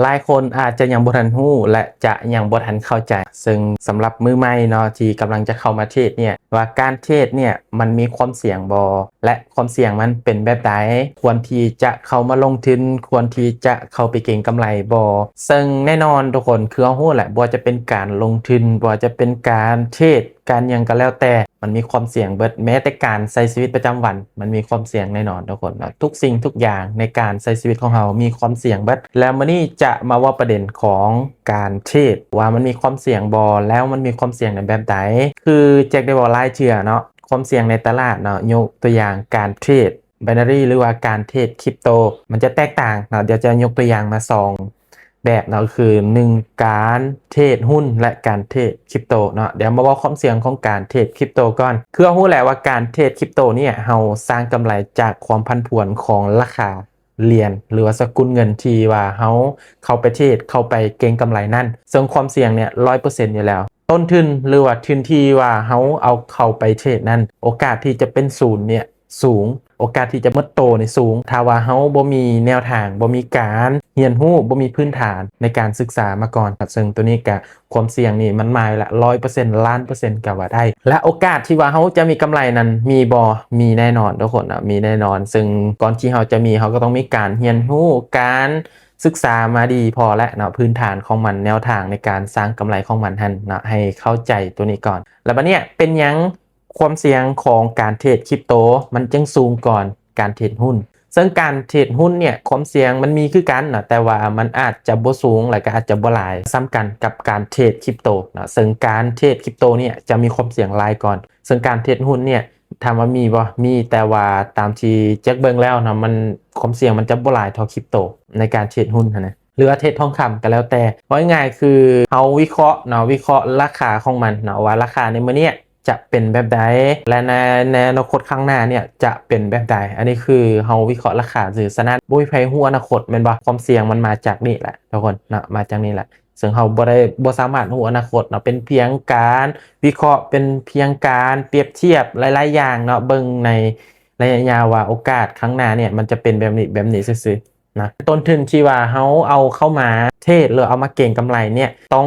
หลายคนอาจจะยังบ่ทันรู้และจะยังบ่ทันเข้าใจซึ่งสำหรับมือใหม่เนาะที่กำลังจะเข้ามาเทรดเนี่ยว่าการเทรดเนี่ยมันมีความเสี่ยงบ่และความเสี่ยงมันเป็นแบบใดควรที่จะเข้ามาลงทุนควรที่จะเข้าไปเก็งกำไรบ่ซึ่งแน่นอนทุกคนคือเรารู้แหละบ่ว่าจะเป็นการลงทุนบ่ว่าจะเป็นการเทรดการหยังก็แล้วแต่มันมีความเสี่ยงเบิดแม้แต่การใช้ชีวิตประจำวันมันมีความเสี่ยงแน่นอนทุกคนทุกสิ่งทุกอย่างในการใช้ชีวิตของเรามีความเสี่ยงเบิดแล้วมื้อนี้จะมาว่าประเด็นของการเทรดว่ามันมีความเสี่ยงบ่แล้วมันมีความเสี่ยงในแบบใดคือแจ็คได้บอกหลายเทื่อเนาะความเสี่ยงในตลาดเนาะยกตัวอย่างการเทรดbinary หรือว่าการเทรดคริปโตมันจะแตกต่างเนาะเดี๋ยวจะยกตัวอย่างมา2แบบเนาะคือ1การเทรดหุ้นและการเทรดคริปโตเนาะเดี๋ยวมาว่าความเสี่ยงของการเทรดคริปโตก่อนคือรู้แหละว่าการเทรดคริปโตเนี่ยเราสร้างกำไรจากความผันผวนของราคาเหรียญหรือว่าสกุลเงินที่ว่าเราเข้าไปเทรดเข้าไปเก็งกำไรนั่นซึ่งความเสี่ยงเนี่ย 100% อยู่แล้วต้นทุนหรือว่าทุนที่ว่าเราเอาเข้าไปเทรดนั่นโอกาสที่จะเป็นศูนย์เนี่ยสูงโอกาสที่จะหมดโตในสูงถ้าว่าเราบ่มีแนวทางบ่มีการเรียนรู้บ่มีพื้นฐานในการศึกษามาก่อนซึ่งตัวนี้ก็ความเสี่ยงนี่มันมาละ 100% ล้านเปอร์เซ็นต์ก็ว่าได้และโอกาสที่ว่าเราจะมีกำไรนั้นมีบ่มีแน่นอนทุกคนนะมีแน่นอนซึ่งก่อนที่เราจะมีเราก็ต้องมีการเรียนรู้การศึกษามาดีพอและเนาะพื้นฐานของมันแนวทางในการสร้างกำไรของมันเนาะให้เข้าใจตัวนี้ก่อนแล้วบัดเนี้ยเป็นหยังความเสี่ยงของการเทรดคริปโตมันจึงสูงก่อนการเทรดหุ้นซึ่งการเทรดหุ้นเนี่ยความเสี่ยงมันมีคือกันนะแต่ว่ามันอาจจะบ่สูงและก็อาจจะบ่หลายซ้ำกันกับการเทรดคริปโตนะซึ่งการเทรดคริปโตเนี่ยจะมีความเสี่ยงหลายก่อนซึ่งการเทรดหุ้นเนี่ยถามว่ามีบ่มีแต่ว่าตามที่แจ็คเบิ่งแล้วนะมันความเสี่ยงมันจะบ่หลายเท่าคริปโตในการเทรดหุ้นนะหรือว่าเทรดทองคำก็แล้วแต่ว่าง่ายคือเอาวิเคราะห์เนาะวิเคราะห์ราคาของมันเนาะว่าราคาในมื้อนี้จะเป็นแบบใดและในอนาคตข้างหน้าเนี่ยจะเป็นแบบใดอันนี้คือเฮาวิเคราะห์ราคาสื่อสนั่นบ่มีไผฮู้อนาคตแม่นบ่ความเสี่ยงมันมาจากนี่แหละทุกคนนะมาจากนี่แหละซึ่งเฮาบ่สามารถฮู้อนาคตเนาะเป็นเพียงการวิเคราะห์เป็นเพียงการเปรียบเทียบหลายๆอย่างเนาะเบิ่งในระยะยาวว่าโอกาสข้างหน้าเนี่ยมันจะเป็นแบบนี้ซื่อๆนะต้นทุนที่ว่าเฮาเอาเข้ามาเทรดหรือเอามาเก็งกำไรเนี่ยต้อง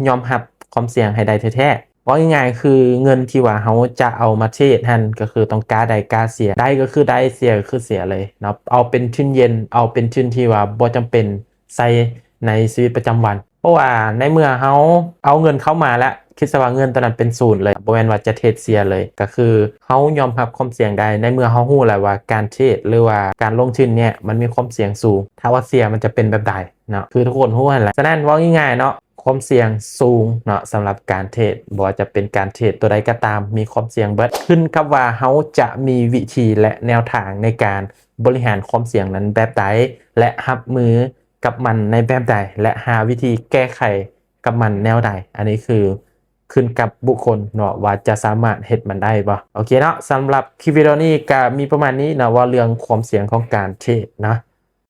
ยอมรับความเสี่ยงให้ได้แท้ๆว่าง่ายๆคือเงินที่ว่าเราจะเอามาเทรดหั่นก็คือต้องกล้าได้กล้าเสียได้ก็คือได้เสียก็คือเสียเลยเนาะเอาเป็นทุนเย็นเอาเป็นทุนที่ว่าบ่จำเป็นใส่ในชีวิตประจำวันเพราะว่าในเมื่อเราเอาเงินเข้ามาแล้วคิดซะว่าเงินตอนนั้นเป็นศูนย์เลยบ่แม่นว่าจะเทรดเสียเลยก็คือเรายอมรับความเสี่ยงได้ในเมื่อเรารู้แล้วว่าการเทรดหรือว่าการลงทุนเนี่ยมันมีความเสี่ยงสูงถ้าว่าเสียมันจะเป็นแบบใดเนาะคือทุกคนรู้นั่นแหละฉะนั้นว่าง่ายๆเนาะความเสี่ยงสูงเนาะสำหรับการเทรดบ่ว่าจะเป็นการเทรดตัวใดก็ตามมีความเสี่ยงเบิดขึ้นกับว่าเราจะมีวิธีและแนวทางในการบริหารความเสี่ยงนั้นแบบใดและรับมือกับมันในแบบใดและหาวิธีแก้ไขกับมันแนวใดอันนี้คือขึ้นกับบุคคลเนาะว่าจะสามารถเฮ็ดมันได้บ่โอเคเนาะสำหรับคลิปวิดีโอนี้ก็มีประมาณนี้นะว่าเรื่องความเสี่ยงของการเทรดนะ